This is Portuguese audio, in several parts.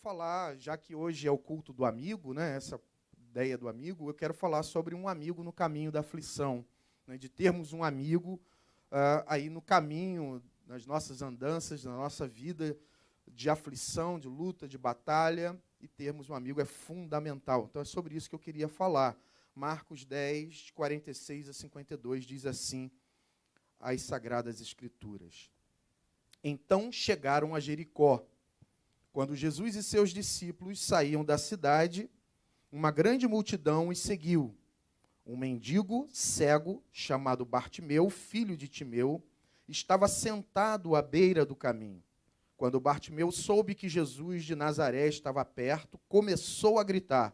falar, já que hoje é o culto do amigo, né, essa ideia do amigo, eu quero falar sobre um amigo no caminho da aflição, né, de termos um amigo aí no caminho, nas nossas andanças, na nossa vida de aflição, de luta, de batalha, e termos um amigo é fundamental. Então é sobre isso que eu queria falar. Marcos 10, 46 a 52, diz assim as Sagradas Escrituras. Então chegaram a Jericó. Quando Jesus e seus discípulos saíam da cidade, uma grande multidão os seguiu. Um mendigo cego, chamado Bartimeu, filho de Timeu, estava sentado à beira do caminho. Quando Bartimeu soube que Jesus de Nazaré estava perto, começou a gritar: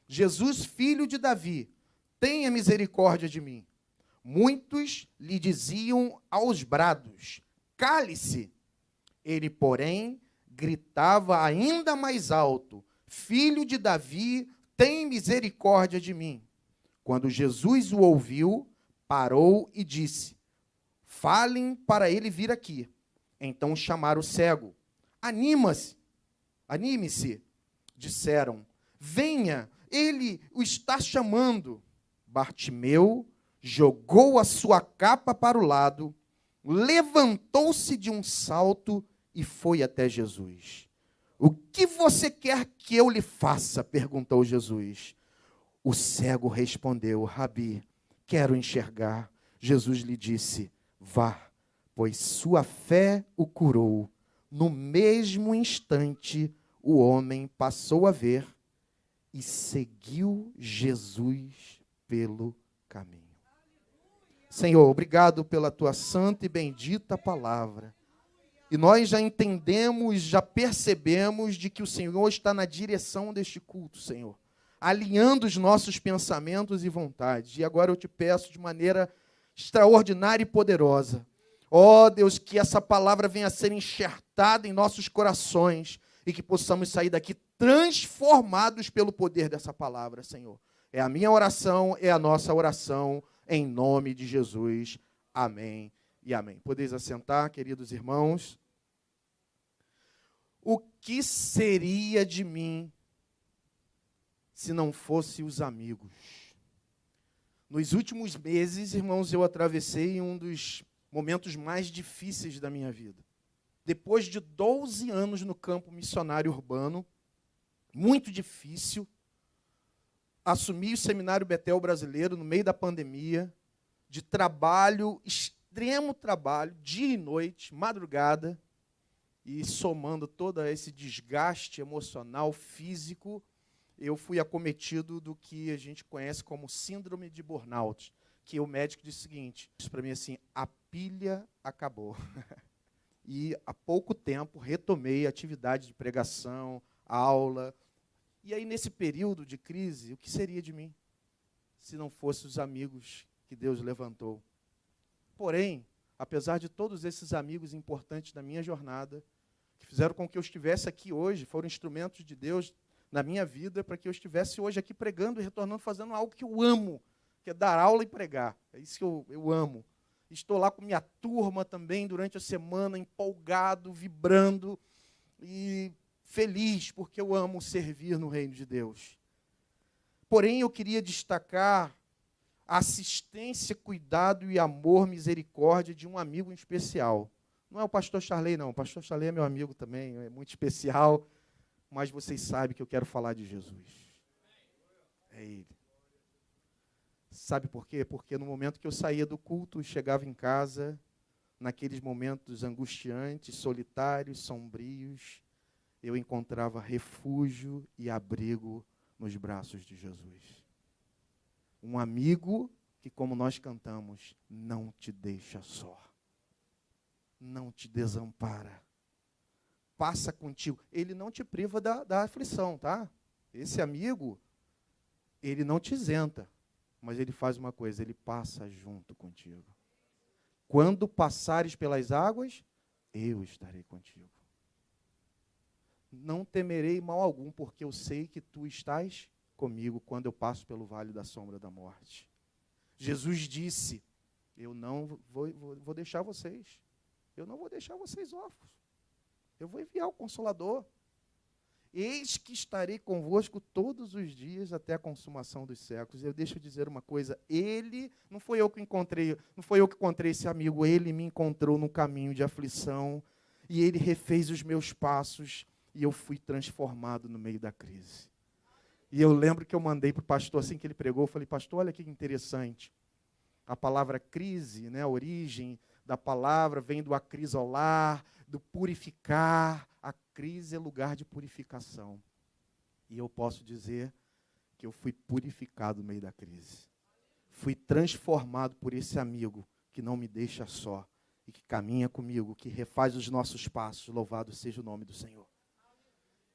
Jesus, filho de Davi, tenha misericórdia de mim. Muitos lhe diziam aos brados: cale-se. Ele, porém, gritava ainda mais alto: Filho de Davi, tem misericórdia de mim. Quando Jesus o ouviu, parou e disse: falem para ele vir aqui. Então chamaram o cego. Anime-se, disseram. Venha, ele o está chamando. Bartimeu jogou a sua capa para o lado, levantou-se de um salto e foi até Jesus. O que você quer que eu lhe faça? Perguntou Jesus. O cego respondeu: Rabi, quero enxergar. Jesus lhe disse: vá, pois sua fé o curou. No mesmo instante, o homem passou a ver e seguiu Jesus pelo caminho. Senhor, obrigado pela tua santa e bendita palavra. E nós já entendemos, já percebemos de que o Senhor está na direção deste culto, Senhor, alinhando os nossos pensamentos e vontades. E agora eu te peço de maneira extraordinária e poderosa, ó Deus, que essa palavra venha a ser enxertada em nossos corações e que possamos sair daqui transformados pelo poder dessa palavra, Senhor. É a minha oração, é a nossa oração, em nome de Jesus. Amém e amém. Podeis assentar, queridos irmãos. O que seria de mim se não fosse os amigos? Nos últimos meses, irmãos, eu atravessei um dos momentos mais difíceis da minha vida. Depois de 12 anos no campo missionário urbano, muito difícil, assumi o Seminário Betel Brasileiro no meio da pandemia, de trabalho, extremo trabalho, dia e noite, madrugada, e somando todo esse desgaste emocional, físico, eu fui acometido do que a gente conhece como síndrome de burnout, que o médico disse o seguinte, disse para mim assim: a pilha acabou. E há pouco tempo retomei a atividade de pregação, aula. E aí, nesse período de crise, o que seria de mim se não fossem os amigos que Deus levantou? Porém, apesar de todos esses amigos importantes da minha jornada, que fizeram com que eu estivesse aqui hoje, foram instrumentos de Deus na minha vida para que eu estivesse hoje aqui pregando e retornando, fazendo algo que eu amo, que é dar aula e pregar. É isso que eu amo. Estou lá com minha turma também durante a semana, empolgado, vibrando e feliz, porque eu amo servir no reino de Deus. Porém, eu queria destacar a assistência, cuidado e amor, misericórdia de um amigo em especial. Não é o pastor Charley, não. O pastor Charley é meu amigo também, é muito especial, mas vocês sabem que eu quero falar de Jesus. É Ele. Sabe por quê? Porque no momento que eu saía do culto e chegava em casa, naqueles momentos angustiantes, solitários, sombrios, eu encontrava refúgio e abrigo nos braços de Jesus. Um amigo que, como nós cantamos, não te deixa só. Não te desampara. Passa contigo. Ele não te priva da aflição, tá? Esse amigo, ele não te isenta. Mas ele faz uma coisa, ele passa junto contigo. Quando passares pelas águas, eu estarei contigo. Não temerei mal algum, porque eu sei que tu estás comigo quando eu passo pelo vale da sombra da morte. Jesus disse: eu não vou deixar vocês. Eu não vou deixar vocês órfãos. Eu vou enviar o Consolador. eis que estarei convosco todos os dias até a consumação dos séculos. Deixa eu dizer uma coisa, não foi eu que encontrei esse amigo, ele me encontrou no caminho de aflição, e ele refez os meus passos, e eu fui transformado no meio da crise. E eu lembro que eu mandei para o pastor, assim que ele pregou, eu falei, pastor, olha que interessante. A palavra crise, né, a origem da palavra vem do acrisolar, do purificar. A crise é lugar de purificação. E eu posso dizer que eu fui purificado no meio da crise. Fui transformado por esse amigo que não me deixa só e que caminha comigo, que refaz os nossos passos. Louvado seja o nome do Senhor.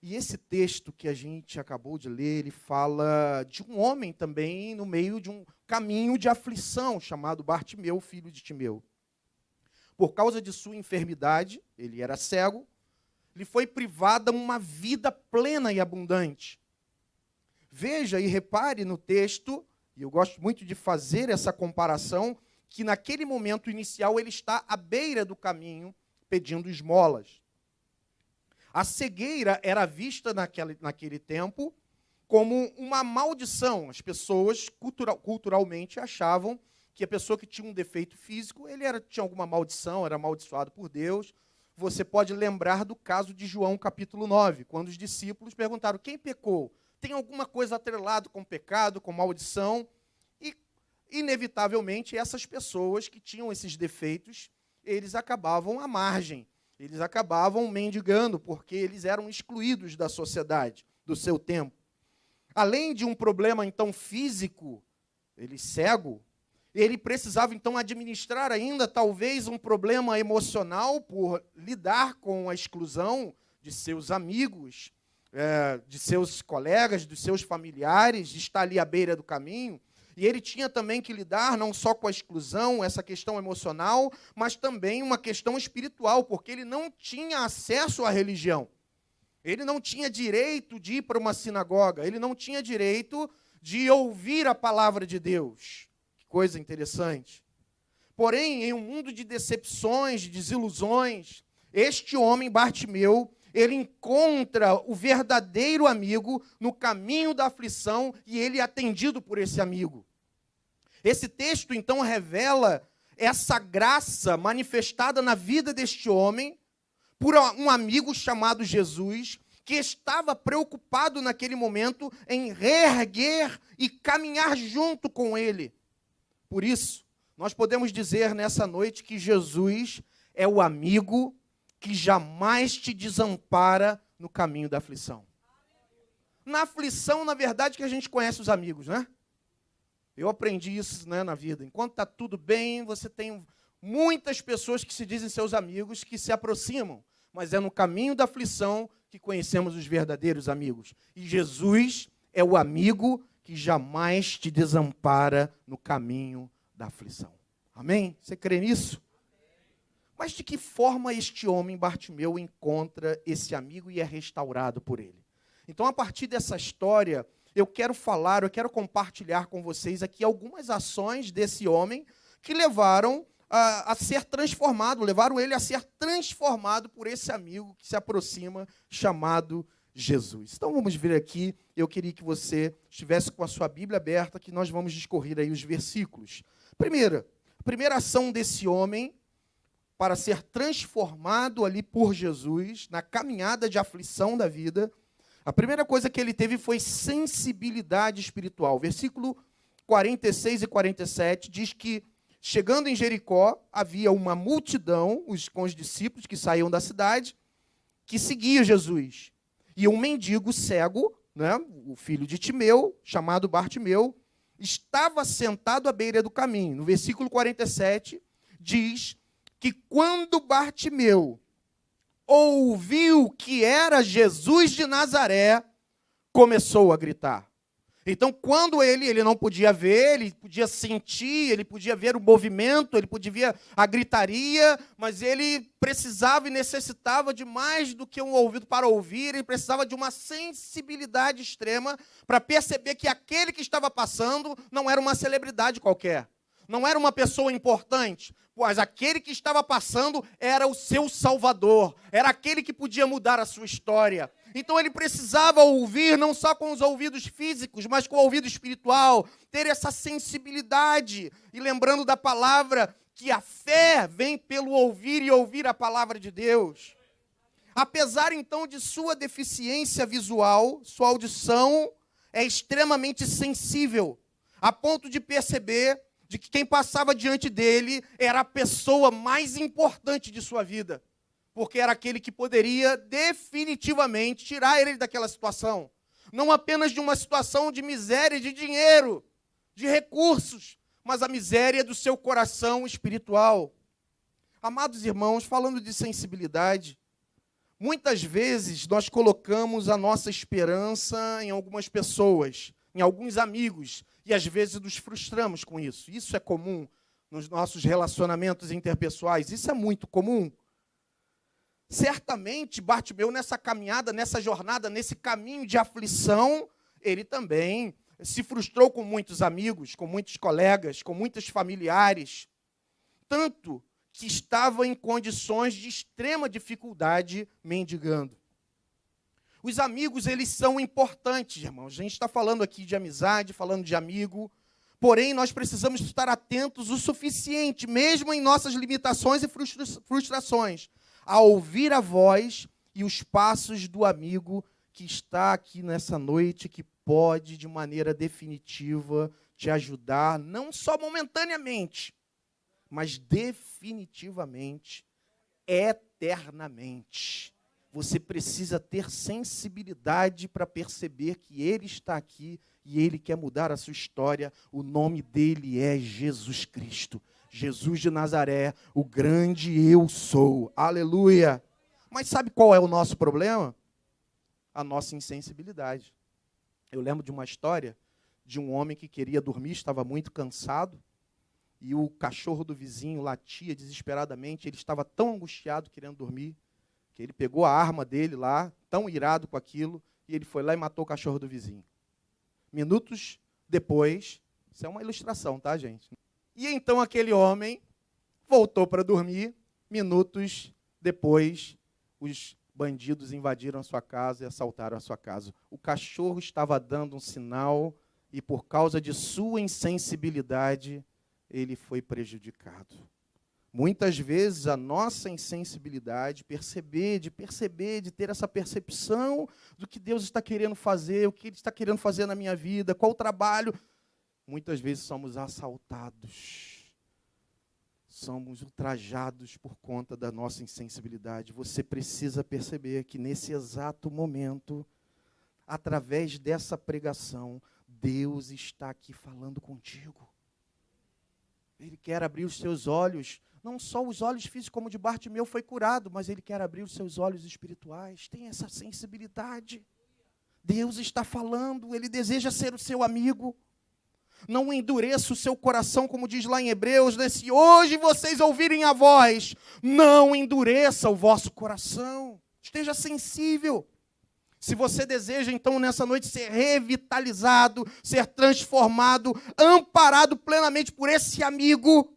E esse texto que a gente acabou de ler, ele fala de um homem também no meio de um caminho de aflição, chamado Bartimeu, filho de Timeu. Por causa de sua enfermidade, ele era cego, lhe foi privada uma vida plena e abundante. Veja e repare no texto, e eu gosto muito de fazer essa comparação, que naquele momento inicial ele está à beira do caminho pedindo esmolas. A cegueira era vista naquele tempo como uma maldição. As pessoas culturalmente achavam que a pessoa que tinha um defeito físico, tinha alguma maldição, era amaldiçoado por Deus. Você pode lembrar do caso de João, capítulo 9, quando os discípulos perguntaram, quem pecou? Tem alguma coisa atrelada com pecado, com maldição? E, inevitavelmente, essas pessoas que tinham esses defeitos, eles acabavam à margem. Eles acabavam mendigando, porque eles eram excluídos da sociedade, do seu tempo. Além de um problema, então, físico, ele cego, ele precisava, então, administrar ainda, talvez, um problema emocional por lidar com a exclusão de seus amigos, de seus colegas, dos seus familiares, de estar ali à beira do caminho. E ele tinha também que lidar não só com a exclusão, essa questão emocional, mas também uma questão espiritual, porque ele não tinha acesso à religião. Ele não tinha direito de ir para uma sinagoga, ele não tinha direito de ouvir a palavra de Deus. Que coisa interessante. Porém, em um mundo de decepções, de desilusões, este homem, Bartimeu, ele encontra o verdadeiro amigo no caminho da aflição e ele é atendido por esse amigo. Esse texto, então, revela essa graça manifestada na vida deste homem por um amigo chamado Jesus, que estava preocupado naquele momento em reerguer e caminhar junto com ele. Por isso, nós podemos dizer nessa noite que Jesus é o amigo que jamais te desampara no caminho da aflição. Na aflição, na verdade, que a gente conhece os amigos, né? Eu aprendi isso, né, na vida. Enquanto está tudo bem, você tem muitas pessoas que se dizem seus amigos, que se aproximam. Mas é no caminho da aflição que conhecemos os verdadeiros amigos. E Jesus é o amigo que jamais te desampara no caminho da aflição. Amém? Você crê nisso? Mas de que forma este homem, Bartimeu, encontra esse amigo e é restaurado por ele? Então, a partir dessa história, eu quero compartilhar com vocês aqui algumas ações desse homem que levaram a ser transformado, levaram ele a ser transformado por esse amigo que se aproxima, chamado Jesus. Então, vamos ver aqui, eu queria que você estivesse com a sua Bíblia aberta, que nós vamos discorrer aí os versículos. A primeira ação desse homem, para ser transformado ali por Jesus, na caminhada de aflição da vida, a primeira coisa que ele teve foi sensibilidade espiritual. Versículo 46 e 47 diz que, chegando em Jericó, havia uma multidão, com os discípulos que saíam da cidade, que seguia Jesus. E um mendigo cego, né, o filho de Timeu, chamado Bartimeu, estava sentado à beira do caminho. No versículo 47, diz que quando Bartimeu ouviu que era Jesus de Nazaré, começou a gritar. Então, quando ele não podia ver, ele podia sentir, ele podia ver o movimento, ele podia ver a gritaria, mas ele precisava e necessitava de mais do que um ouvido para ouvir, ele precisava de uma sensibilidade extrema para perceber que aquele que estava passando não era uma celebridade qualquer. Não era uma pessoa importante, pois aquele que estava passando era o seu Salvador, era aquele que podia mudar a sua história, Então ele precisava ouvir não só com os ouvidos físicos, mas com o ouvido espiritual, ter essa sensibilidade. E lembrando da palavra que a fé vem pelo ouvir e ouvir a palavra de Deus. Apesar então de sua deficiência visual, sua audição é extremamente sensível, a ponto de perceber de que quem passava diante dele era a pessoa mais importante de sua vida, porque era aquele que poderia definitivamente tirar ele daquela situação, não apenas de uma situação de miséria, de dinheiro, de recursos, mas a miséria do seu coração espiritual. Amados irmãos, falando de sensibilidade, muitas vezes nós colocamos a nossa esperança em algumas pessoas, em alguns amigos, e às vezes nos frustramos com isso. Isso é comum nos nossos relacionamentos interpessoais, isso é muito comum. Certamente, Bartimeu, nessa caminhada, nessa jornada, nesse caminho de aflição, ele também se frustrou com muitos amigos, com muitos colegas, com muitos familiares, tanto que estava em condições de extrema dificuldade mendigando. Os amigos, eles são importantes, irmãos. A gente está falando aqui de amizade, falando de amigo, porém nós precisamos estar atentos o suficiente, mesmo em nossas limitações e frustrações, a ouvir a voz e os passos do amigo que está aqui nessa noite, que pode, de maneira definitiva, te ajudar, não só momentaneamente, mas definitivamente, eternamente. Você precisa ter sensibilidade para perceber que Ele está aqui e Ele quer mudar a sua história. O nome dele é Jesus Cristo. Jesus de Nazaré, o grande eu sou. Aleluia! Mas sabe qual é o nosso problema? A nossa insensibilidade. Eu lembro de uma história de um homem que queria dormir, estava muito cansado, e o cachorro do vizinho latia desesperadamente. Ele estava tão angustiado querendo dormir, que ele pegou a arma dele lá, tão irado com aquilo, e ele foi lá e matou o cachorro do vizinho. Minutos depois, isso é uma ilustração, tá, gente? E então aquele homem voltou para dormir. Minutos depois, os bandidos invadiram a sua casa e assaltaram a sua casa. O cachorro estava dando um sinal e, por causa de sua insensibilidade, ele foi prejudicado. Muitas vezes a nossa insensibilidade, de ter essa percepção do que Deus está querendo fazer, o que Ele está querendo fazer na minha vida, qual o trabalho, muitas vezes somos assaltados, somos ultrajados por conta da nossa insensibilidade. Você precisa perceber que nesse exato momento, através dessa pregação, Deus está aqui falando contigo. Ele quer abrir os seus olhos, não só os olhos físicos, como o de Bartimeu foi curado, mas Ele quer abrir os seus olhos espirituais. Tem essa sensibilidade. Deus está falando, Ele deseja ser o seu amigo. Não endureça o seu coração, como diz lá em Hebreus, né? Se hoje vocês ouvirem a voz, não endureça o vosso coração. Esteja sensível. Se você deseja, então, nessa noite, ser revitalizado, ser transformado, amparado plenamente por esse amigo,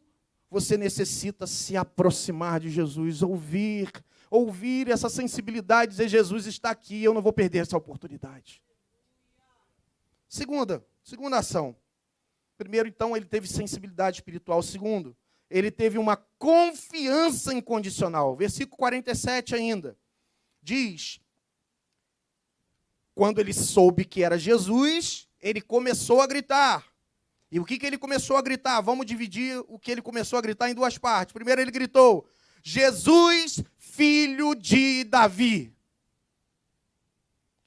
você necessita se aproximar de Jesus, ouvir essa sensibilidade, dizer, Jesus está aqui, eu não vou perder essa oportunidade. Segunda ação. Primeiro, então, ele teve sensibilidade espiritual. Segundo, ele teve uma confiança incondicional. Versículo 47 ainda, diz: quando ele soube que era Jesus, ele começou a gritar. E o que ele começou a gritar? Vamos dividir o que ele começou a gritar em duas partes. Primeiro ele gritou, Jesus, filho de Davi.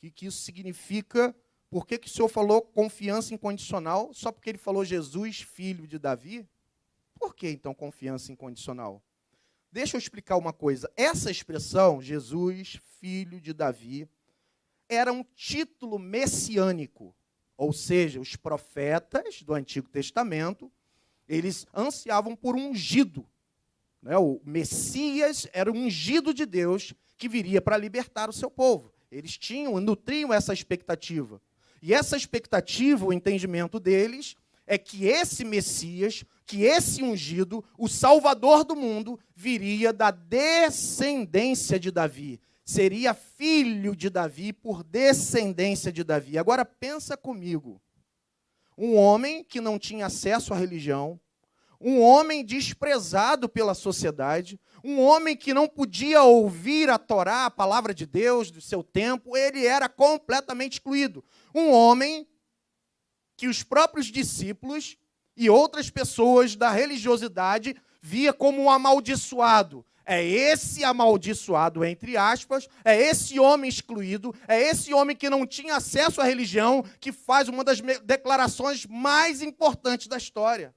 O que isso significa? Por que o Senhor falou confiança incondicional? Só porque ele falou Jesus, filho de Davi? Por que então confiança incondicional? Deixa eu explicar uma coisa. Essa expressão, Jesus, filho de Davi, era um título messiânico, ou seja, os profetas do Antigo Testamento, eles ansiavam por um ungido, né? O Messias era o ungido de Deus que viria para libertar o seu povo. Eles nutriam essa expectativa. E essa expectativa, o entendimento deles, é que esse Messias, que esse ungido, o Salvador do mundo, viria da descendência de Davi. seria filho de Davi por descendência de Davi. Agora pensa comigo. Um homem que não tinha acesso à religião, um homem desprezado pela sociedade, um homem que não podia ouvir a Torá, a palavra de Deus, do seu tempo, ele era completamente excluído. Um homem que os próprios discípulos e outras pessoas da religiosidade via como um amaldiçoado. É esse amaldiçoado, entre aspas, é esse homem excluído, é esse homem que não tinha acesso à religião, que faz uma das declarações mais importantes da história.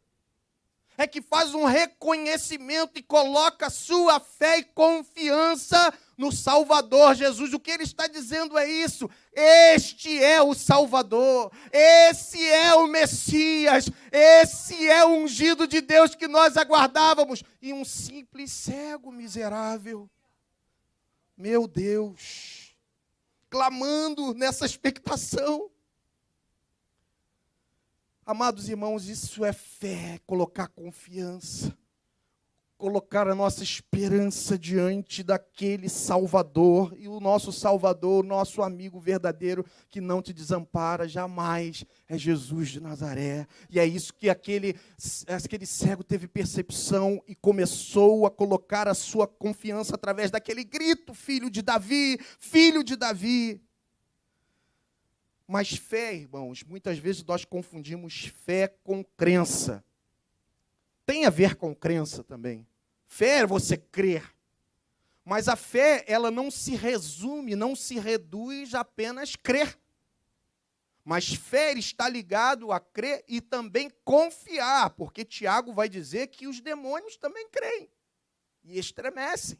É que faz um reconhecimento e coloca sua fé e confiança no Salvador Jesus. O que ele está dizendo é isso. Este é o Salvador, esse é o Messias, esse é o ungido de Deus que nós aguardávamos. E um simples cego miserável, meu Deus, clamando nessa expectação. Amados irmãos, isso é fé, colocar confiança, colocar a nossa esperança diante daquele Salvador, e o nosso Salvador, o nosso amigo verdadeiro, que não te desampara jamais, é Jesus de Nazaré. E é isso que aquele cego teve percepção e começou a colocar a sua confiança através daquele grito, filho de Davi, filho de Davi. Mas fé, irmãos, muitas vezes nós confundimos fé com crença. Tem a ver com crença também. Fé é você crer. Mas a fé, ela não se resume, não se reduz a apenas crer. Mas fé está ligado a crer e também confiar, porque Tiago vai dizer que os demônios também creem e estremecem.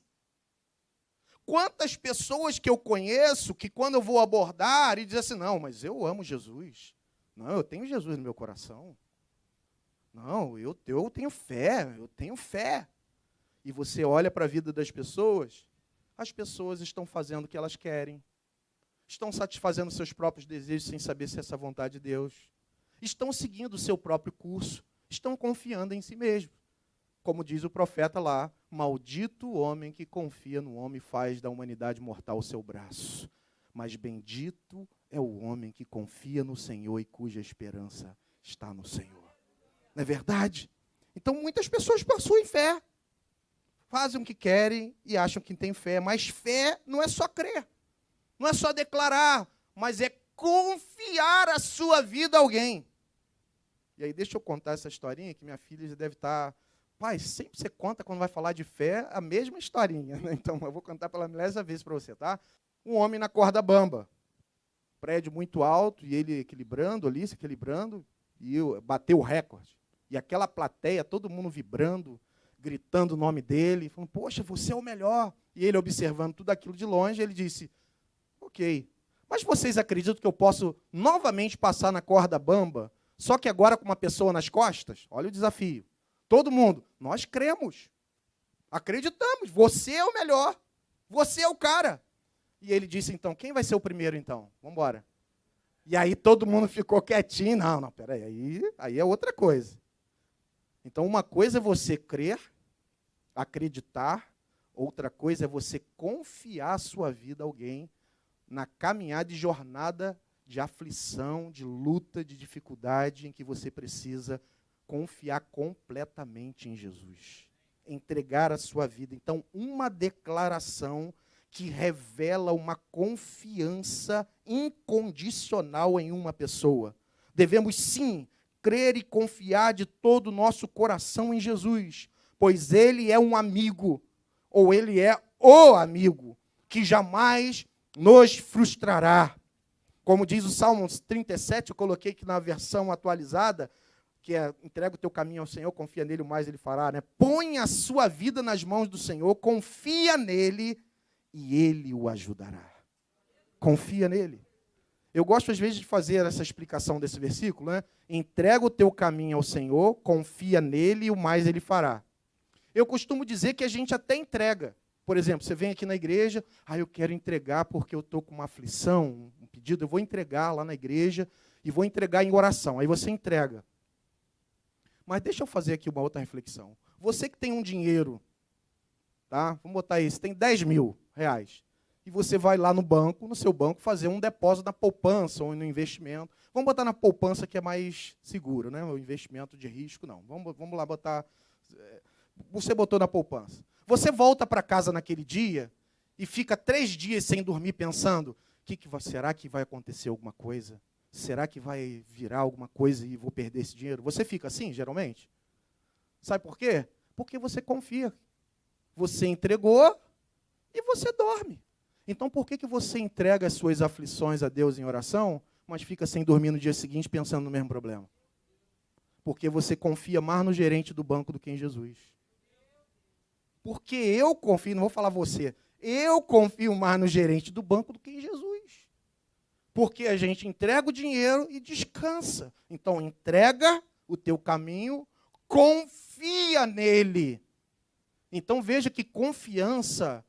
Quantas pessoas que eu conheço que quando eu vou abordar e dizer assim, não, mas eu amo Jesus. Não, eu tenho Jesus no meu coração. Não, eu tenho fé, eu tenho fé. E você olha para a vida das pessoas, as pessoas estão fazendo o que elas querem. Estão satisfazendo seus próprios desejos sem saber se é essa vontade de Deus. Estão seguindo o seu próprio curso. Estão confiando em si mesmos. Como diz o profeta lá, maldito o homem que confia no homem e faz da humanidade mortal o seu braço. Mas bendito é o homem que confia no Senhor e cuja esperança está no Senhor. Não é verdade? Então muitas pessoas possuem fé. Fazem o que querem e acham que têm fé. Mas fé não é só crer. Não é só declarar, mas é confiar a sua vida a alguém. E aí deixa eu contar essa historinha que minha filha já deve estar... Pai, sempre você conta quando vai falar de fé a mesma historinha, né? Então eu vou contar pela milésima vez para você, tá? Um homem na corda bamba, prédio muito alto, e ele equilibrando ali, se equilibrando, e bateu o recorde. E aquela plateia, todo mundo vibrando, gritando o nome dele, falando, poxa, você é o melhor. E ele observando tudo aquilo de longe, ele disse, ok, mas vocês acreditam que eu posso novamente passar na corda bamba, só que agora com uma pessoa nas costas? Olha o desafio. Todo mundo, nós cremos, acreditamos, você é o melhor, você é o cara. E ele disse, então, quem vai ser o primeiro, então? Vamos embora. E aí todo mundo ficou quietinho, não, peraí, aí é outra coisa. Então, uma coisa é você crer, acreditar, outra coisa é você confiar a sua vida a alguém na caminhada e jornada de aflição, de luta, de dificuldade, em que você precisa confiar completamente em Jesus. Entregar a sua vida. Então, uma declaração que revela uma confiança incondicional em uma pessoa. Devemos, sim, crer e confiar de todo o nosso coração em Jesus, pois Ele é um amigo, ou Ele é o amigo, que jamais nos frustrará. Como diz o Salmo 37, eu coloquei aqui na versão atualizada, que é, entrega o teu caminho ao Senhor, confia nele, o mais ele fará, né? Põe a sua vida nas mãos do Senhor, confia nele e ele o ajudará. Confia nele. Eu gosto às vezes de fazer essa explicação desse versículo, né? Entrega o teu caminho ao Senhor, confia nele e o mais ele fará. Eu costumo dizer que a gente até entrega. Por exemplo, você vem aqui na igreja, eu quero entregar porque eu estou com uma aflição, um pedido, eu vou entregar lá na igreja e vou entregar em oração. Aí você entrega. Mas deixa eu fazer aqui uma outra reflexão. Você que tem um dinheiro, tá? Vamos botar isso, tem 10 mil reais. e você vai lá no seu banco, fazer um depósito na poupança ou no investimento. Vamos botar na poupança, que é mais seguro, né? O investimento de risco, não. Vamos lá botar... Você botou na poupança. Você volta para casa naquele dia e fica 3 dias sem dormir pensando, será que vai acontecer alguma coisa? Será que vai virar alguma coisa e vou perder esse dinheiro? Você fica assim, geralmente? Sabe por quê? Porque você confia. Você entregou e você dorme. Então, por que você entrega as suas aflições a Deus em oração, mas fica sem dormir no dia seguinte pensando no mesmo problema? Porque você confia mais no gerente do banco do que em Jesus. Porque eu confio, não vou falar você, eu confio mais no gerente do banco do que em Jesus. Porque a gente entrega o dinheiro e descansa. Então, entrega o teu caminho, confia nele. Então, veja que confiança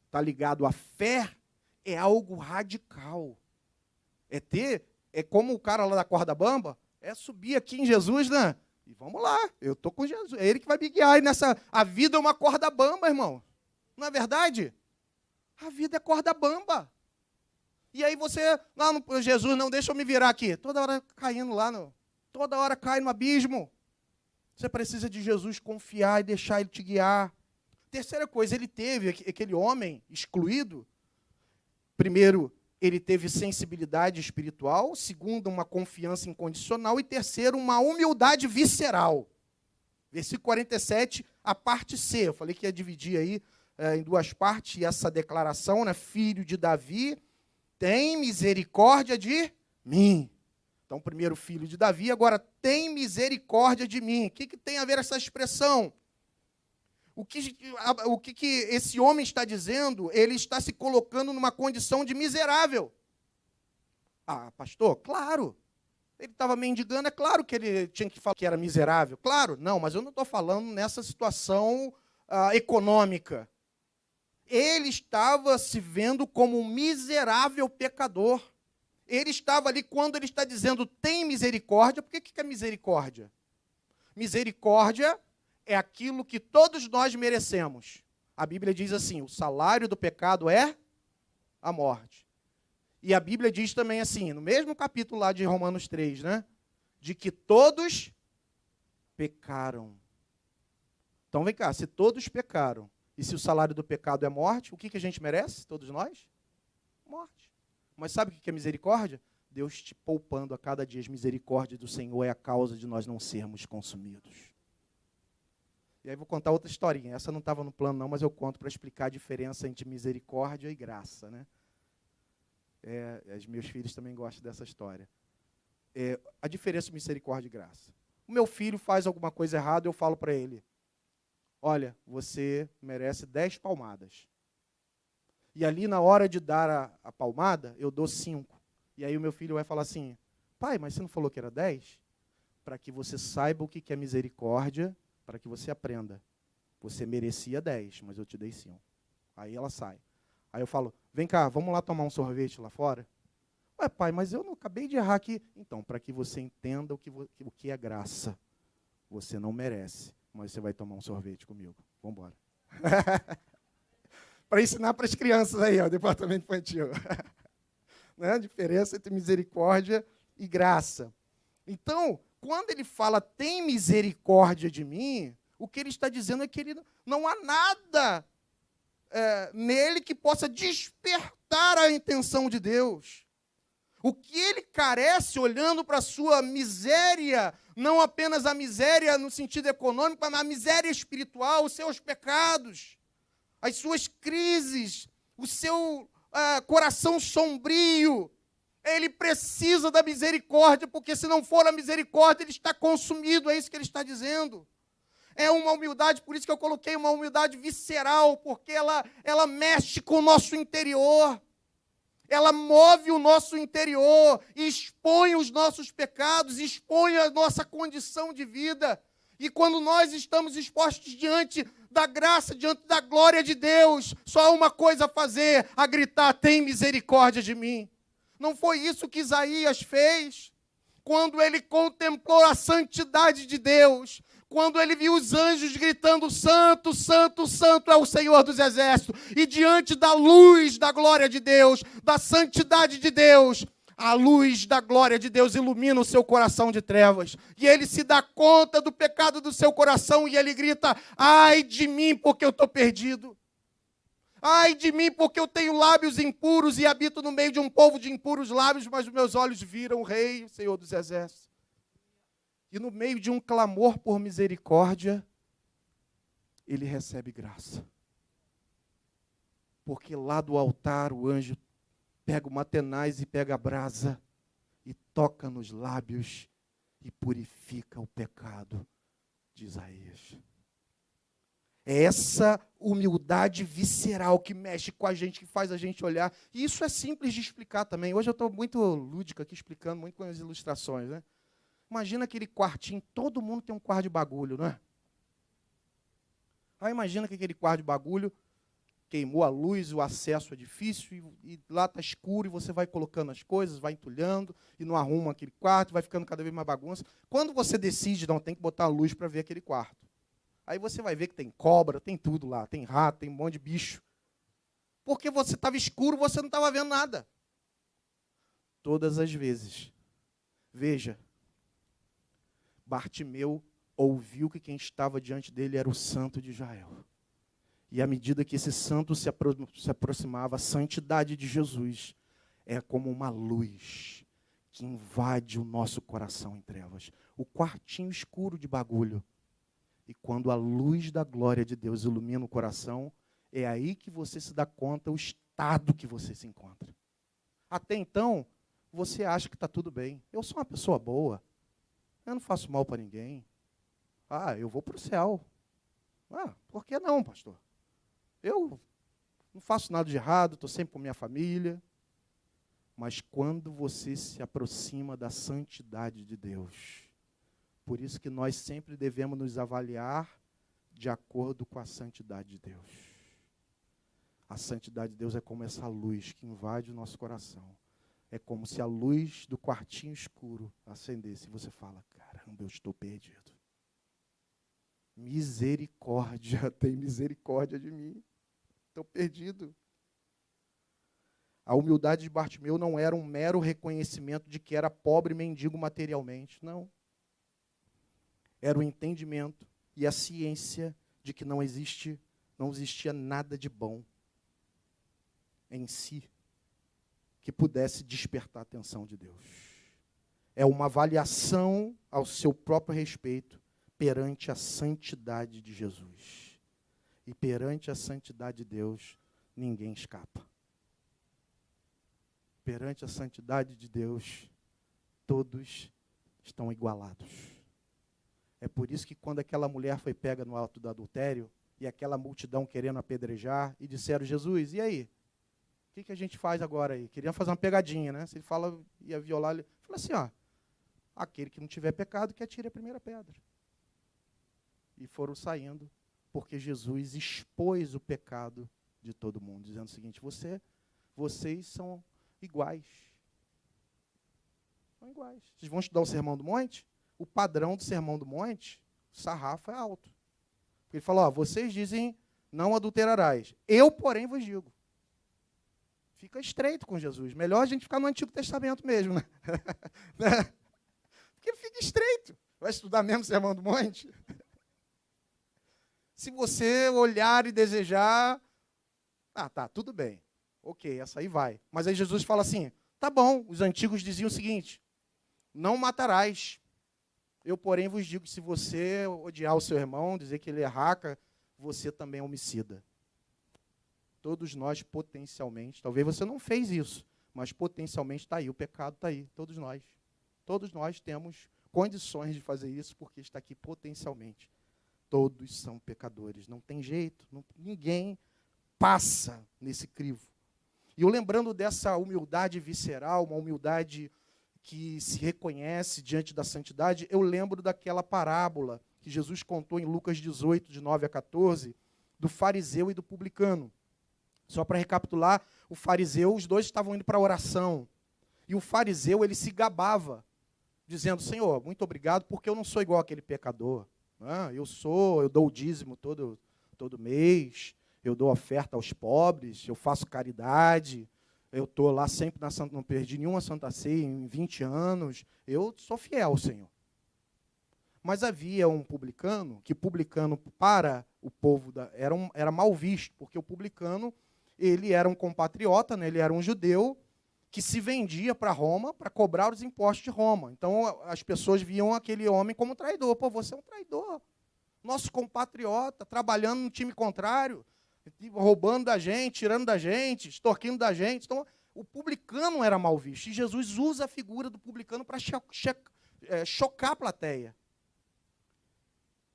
está ligado à fé, é algo radical. É como o cara lá da corda bamba, é subir aqui em Jesus, né? E vamos lá, eu estou com Jesus, é Ele que vai me guiar. A vida é uma corda bamba, irmão. Não é verdade? A vida é corda bamba. E aí você, Jesus, não deixa eu me virar aqui. Toda hora caindo lá, toda hora cai no abismo. Você precisa de Jesus confiar e deixar Ele te guiar. Terceira coisa, ele teve, aquele homem excluído, primeiro, ele teve sensibilidade espiritual, segundo, uma confiança incondicional, e terceiro, uma humildade visceral. Versículo 47, a parte C, eu falei que ia dividir aí em 2 partes, e essa declaração, né, filho de Davi, tem misericórdia de mim. Então, primeiro filho de Davi, agora tem misericórdia de mim. O que tem a ver essa expressão? O que esse homem está dizendo? Ele está se colocando numa condição de miserável. Ah, pastor, claro. Ele estava mendigando, é claro que ele tinha que falar que era miserável. Claro, não, mas eu não estou falando nessa situação econômica. Ele estava se vendo como um miserável pecador. Ele estava ali, quando ele está dizendo, tem misericórdia. Por que é misericórdia? Misericórdia é aquilo que todos nós merecemos. A Bíblia diz assim, o salário do pecado é a morte. E a Bíblia diz também assim, no mesmo capítulo lá de Romanos 3, né? De que todos pecaram. Então vem cá, se todos pecaram, e se o salário do pecado é morte, o que a gente merece, todos nós? Morte. Mas sabe o que é misericórdia? Deus te poupando a cada dia. As misericórdias do Senhor é a causa de nós não sermos consumidos. E aí vou contar outra historinha. Essa não estava no plano não, mas eu conto para explicar a diferença entre misericórdia e graça, né? Os meus filhos também gostam dessa história. A diferença de misericórdia e graça. O meu filho faz alguma coisa errada, eu falo para ele, olha, você merece 10 palmadas. E ali na hora de dar a palmada, eu dou 5. E aí o meu filho vai falar assim, pai, mas você não falou que era 10? Para que você saiba o que é misericórdia, para que você aprenda. Você merecia 10, mas eu te dei 5. Aí ela sai. Aí eu falo, vem cá, vamos lá tomar um sorvete lá fora? Ué, pai, mas eu não acabei de errar aqui. Então, para que você entenda o que é graça. Você não merece, mas você vai tomar um sorvete comigo. Vamos embora. Para ensinar para as crianças aí, o departamento infantil. Né? A diferença entre misericórdia e graça. Então, quando ele fala, tem misericórdia de mim, o que ele está dizendo é que não há nada nele que possa despertar a intenção de Deus. O que ele carece, olhando para a sua miséria, não apenas a miséria no sentido econômico, mas a miséria espiritual, os seus pecados, as suas crises, o seu coração sombrio, ele precisa da misericórdia, porque se não for a misericórdia, ele está consumido, é isso que ele está dizendo. É uma humildade, por isso que eu coloquei uma humildade visceral, porque ela mexe com o nosso interior, ela move o nosso interior, expõe os nossos pecados, expõe a nossa condição de vida. E quando nós estamos expostos diante da graça, diante da glória de Deus, só há uma coisa a fazer, a gritar, tem misericórdia de mim. Não foi isso que Isaías fez? Quando ele contemplou a santidade de Deus, quando ele viu os anjos gritando, santo, santo, santo é o Senhor dos exércitos, e diante da luz da glória de Deus, da santidade de Deus, a luz da glória de Deus ilumina o seu coração de trevas, e ele se dá conta do pecado do seu coração, e ele grita, ai de mim, porque eu estou perdido. Ai de mim, porque eu tenho lábios impuros e habito no meio de um povo de impuros lábios, mas os meus olhos viram o Rei, o Senhor dos exércitos. E no meio de um clamor por misericórdia, ele recebe graça. Porque lá do altar o anjo pega uma tenaz e pega a brasa e toca nos lábios e purifica o pecado de Isaías. É essa humildade visceral que mexe com a gente, que faz a gente olhar. E isso é simples de explicar também. Hoje eu estou muito lúdico aqui, explicando muito com as ilustrações, né? Imagina aquele quartinho, todo mundo tem um quarto de bagulho, não é? Aí imagina que aquele quarto de bagulho queimou a luz, o acesso é difícil, e lá está escuro, e você vai colocando as coisas, vai entulhando, e não arruma aquele quarto, vai ficando cada vez mais bagunça. Quando você decide, não, tem que botar a luz para ver aquele quarto. Aí você vai ver que tem cobra, tem tudo lá, tem rato, tem um monte de bicho. Porque você estava escuro, você não estava vendo nada. Todas as vezes. Veja, Bartimeu ouviu que quem estava diante dele era o santo de Israel. E à medida que esse santo se aproximava, a santidade de Jesus é como uma luz que invade o nosso coração em trevas. O quartinho escuro de bagulho. E quando a luz da glória de Deus ilumina o coração, é aí que você se dá conta o estado que você se encontra. Até então, você acha que está tudo bem. Eu sou uma pessoa boa. Eu não faço mal para ninguém. Ah, eu vou para o céu. Ah, por que não, pastor? Eu não faço nada de errado, estou sempre com minha família. Mas quando você se aproxima da santidade de Deus, por isso que nós sempre devemos nos avaliar de acordo com a santidade de Deus. A santidade de Deus é como essa luz que invade o nosso coração. É como se a luz do quartinho escuro acendesse e você fala, caramba, eu estou perdido. Misericórdia, tem misericórdia de mim. Estou perdido. A humildade de Bartimeu não era um mero reconhecimento de que era pobre e mendigo materialmente, não. Era o entendimento e a ciência de que não existia nada de bom em si que pudesse despertar a atenção de Deus. É uma avaliação ao seu próprio respeito perante a santidade de Jesus. E perante a santidade de Deus, ninguém escapa. Perante a santidade de Deus, todos estão igualados. É por isso que quando aquela mulher foi pega no ato do adultério, e aquela multidão querendo apedrejar, e disseram, Jesus, e aí? O que a gente faz agora aí? Queriam fazer uma pegadinha, né? Se ele ia violar, ele fala assim, ó, aquele que não tiver pecado, que atire a primeira pedra. E foram saindo, porque Jesus expôs o pecado de todo mundo, dizendo o seguinte, vocês são iguais. São iguais. Vocês vão estudar o Sermão do Monte? O padrão do Sermão do Monte, o sarrafo é alto. Ele falou, ó, vocês dizem, não adulterarás. Eu, porém, vos digo. Fica estreito com Jesus. Melhor a gente ficar no Antigo Testamento mesmo, né? Porque fica estreito. Vai estudar mesmo o Sermão do Monte? Se você olhar e desejar, tá, tudo bem. Ok, essa aí vai. Mas aí Jesus fala assim, tá bom, os antigos diziam o seguinte, não matarás. Eu, porém, vos digo que se você odiar o seu irmão, dizer que ele é raca, você também é homicida. Todos nós potencialmente, talvez você não fez isso, mas potencialmente está aí, o pecado está aí, todos nós. Todos nós temos condições de fazer isso, porque está aqui potencialmente. Todos são pecadores, não tem jeito, ninguém passa nesse crivo. E eu lembrando dessa humildade visceral, uma humildade que se reconhece diante da santidade, eu lembro daquela parábola que Jesus contou em Lucas 18, de 9 a 14, do fariseu e do publicano. Só para recapitular, o fariseu, os dois estavam indo para a oração. E o fariseu, ele se gabava, dizendo, Senhor, muito obrigado, porque eu não sou igual àquele pecador. Eu dou o dízimo todo mês, eu dou oferta aos pobres, eu faço caridade, eu estou lá sempre na Santa, não perdi nenhuma Santa Ceia em 20 anos, eu sou fiel ao Senhor. Mas havia um publicano, que publicano para o povo era mal visto, porque o publicano, ele era um compatriota, né, ele era um judeu, que se vendia para Roma para cobrar os impostos de Roma. Então as pessoas viam aquele homem como traidor. Pô, você é um traidor. Nosso compatriota, trabalhando no time contrário, roubando da gente, tirando da gente, extorquindo da gente. Então o publicano era mal visto. E Jesus usa a figura do publicano para chocar a plateia.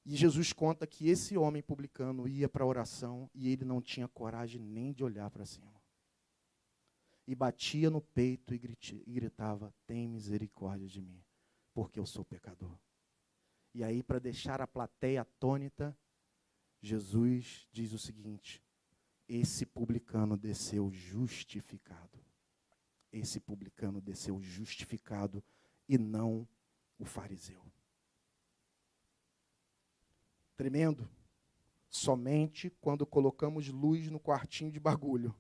E Jesus conta que esse homem publicano ia para a oração e ele não tinha coragem nem de olhar para cima. E batia no peito e gritava, tem misericórdia de mim, porque eu sou pecador. E aí, para deixar a plateia atônita, Jesus diz o seguinte, esse publicano desceu justificado. Esse publicano desceu justificado e não o fariseu. Tremendo. Somente quando colocamos luz no quartinho de bagulho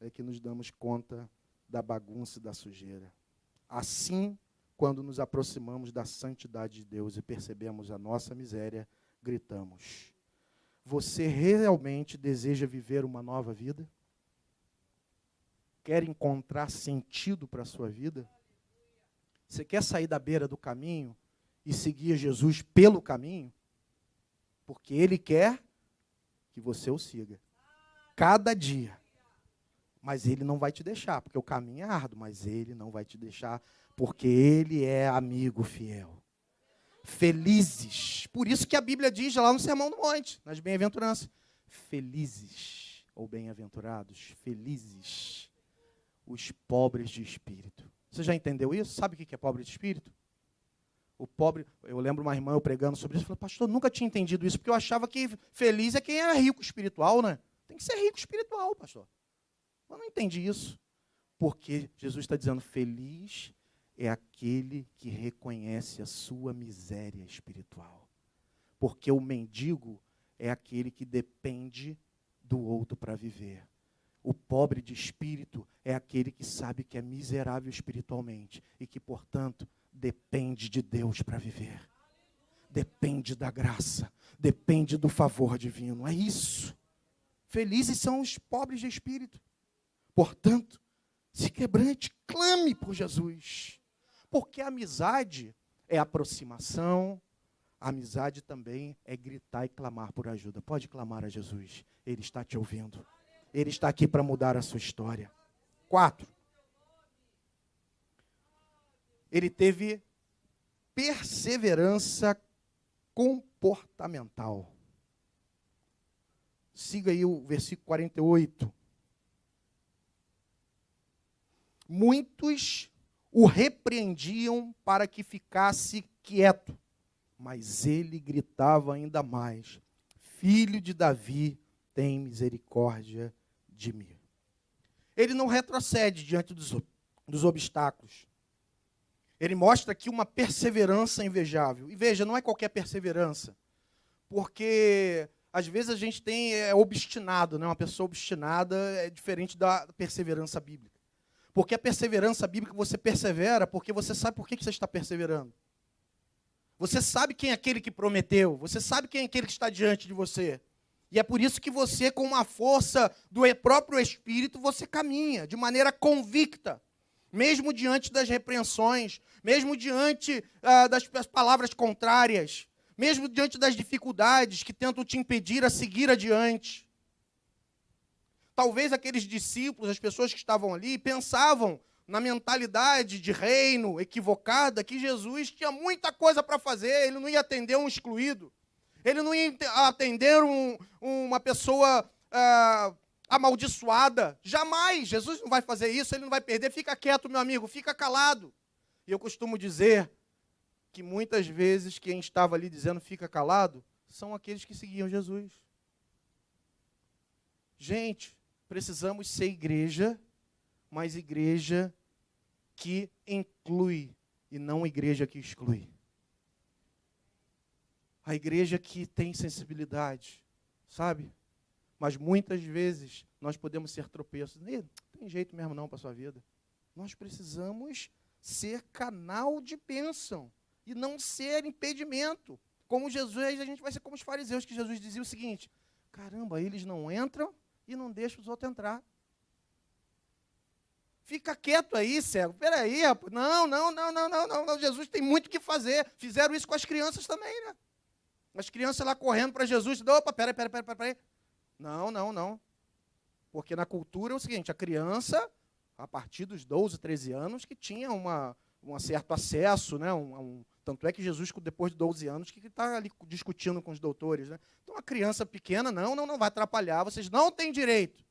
é que nos damos conta da bagunça e da sujeira. Assim, quando nos aproximamos da santidade de Deus e percebemos a nossa miséria, gritamos. Você realmente deseja viver uma nova vida? Quer encontrar sentido para a sua vida? Você quer sair da beira do caminho e seguir Jesus pelo caminho? Porque Ele quer que você o siga. Cada dia. Mas Ele não vai te deixar, porque o caminho é árduo, mas Ele não vai te deixar, porque Ele é amigo fiel. Felizes. Por isso que a Bíblia diz lá no Sermão do Monte, nas bem-aventuranças. Felizes, ou bem-aventurados, felizes, os pobres de espírito. Você já entendeu isso? Sabe o que é pobre de espírito? O pobre, eu lembro uma irmã eu pregando sobre isso, eu falei, pastor, eu nunca tinha entendido isso, porque eu achava que feliz é quem é rico espiritual, né? Tem que ser rico espiritual, pastor. Eu não entendi isso. Porque Jesus está dizendo, feliz é aquele que reconhece a sua miséria espiritual. Porque o mendigo é aquele que depende do outro para viver. O pobre de espírito é aquele que sabe que é miserável espiritualmente e que, portanto, depende de Deus para viver. Depende da graça, depende do favor divino. É isso. Felizes são os pobres de espírito. Portanto, se quebrante, clame por Jesus. Porque a amizade é aproximação, a amizade também é gritar e clamar por ajuda. Pode clamar a Jesus, Ele está te ouvindo. Ele está aqui para mudar a sua história. 4. Ele teve perseverança comportamental. Siga aí o versículo 48. Muitos o repreendiam para que ficasse quieto, mas ele gritava ainda mais, Filho de Davi, tem misericórdia de mim. Ele não retrocede diante dos obstáculos. Ele mostra aqui uma perseverança invejável. E veja, não é qualquer perseverança, porque às vezes a gente é obstinado, né? Uma pessoa obstinada é diferente da perseverança bíblica. Porque a perseverança bíblica, você persevera porque você sabe por que você está perseverando. Você sabe quem é aquele que prometeu. Você sabe quem é aquele que está diante de você. E é por isso que você, com uma força do próprio Espírito, você caminha de maneira convicta. Mesmo diante das repreensões, mesmo diante das palavras contrárias, mesmo diante das dificuldades que tentam te impedir a seguir adiante. Talvez aqueles discípulos, as pessoas que estavam ali, pensavam na mentalidade de reino equivocada, que Jesus tinha muita coisa para fazer, ele não ia atender um excluído, ele não ia atender uma pessoa amaldiçoada, jamais, Jesus não vai fazer isso, ele não vai perder, fica quieto, meu amigo, fica calado. E eu costumo dizer que muitas vezes quem estava ali dizendo fica calado, são aqueles que seguiam Jesus. Gente, precisamos ser igreja, mas igreja que inclui e não igreja que exclui. A igreja que tem sensibilidade, sabe? Mas muitas vezes nós podemos ser tropeços. Não tem jeito mesmo não para a sua vida. Nós precisamos ser canal de bênção e não ser impedimento. Como Jesus, a gente vai ser como os fariseus, que Jesus dizia o seguinte: caramba, eles não entram e não deixam os outros entrar. Fica quieto aí, cego. Peraí, rapaz. Não. Jesus tem muito o que fazer. Fizeram isso com as crianças também, né? As crianças lá correndo para Jesus. Opa, peraí. Não. Porque na cultura é o seguinte, a criança, a partir dos 12, 13 anos, que tinha um certo acesso, né? Tanto é que Jesus, depois de 12 anos, que está ali discutindo com os doutores, né? Então, a criança pequena, não vai atrapalhar, vocês não têm direito.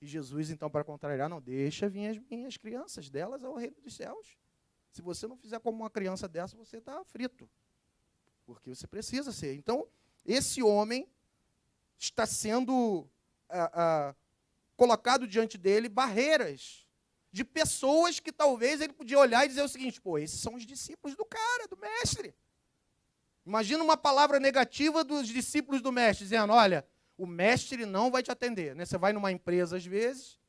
E Jesus, então, para contrariar, não, deixa vir as minhas crianças, delas ao reino dos céus. Se você não fizer como uma criança dessa, você está frito. Porque você precisa ser. Então, esse homem está sendo colocado diante dele barreiras de pessoas que talvez ele podia olhar e dizer o seguinte: pô, esses são os discípulos do cara, do mestre. Imagina uma palavra negativa dos discípulos do mestre, dizendo: olha, o mestre não vai te atender. Né? Você vai numa empresa, às vezes,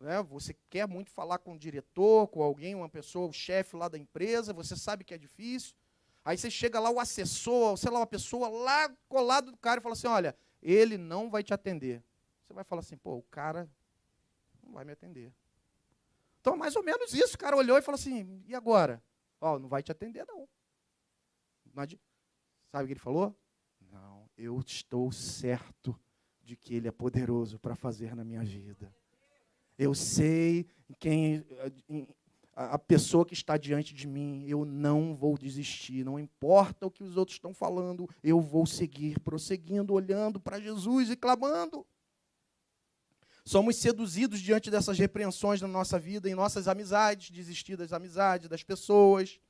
né? Você quer muito falar com o diretor, com alguém, uma pessoa, o chefe lá da empresa, você sabe que é difícil. Aí você chega lá, o assessor, sei lá, uma pessoa lá colado do cara e fala assim: olha, ele não vai te atender. Você vai falar assim: pô, o cara não vai me atender. Então, mais ou menos isso. O cara olhou e falou assim: e agora? Ó, não vai te atender, não. Sabe o que ele falou? Não, eu estou certo de que ele é poderoso para fazer na minha vida. Eu sei a pessoa que está diante de mim, eu não vou desistir, não importa o que os outros estão falando, eu vou seguir, prosseguindo, olhando para Jesus e clamando. Somos seduzidos diante dessas repreensões na nossa vida, em nossas amizades, desistir das amizades, das pessoas.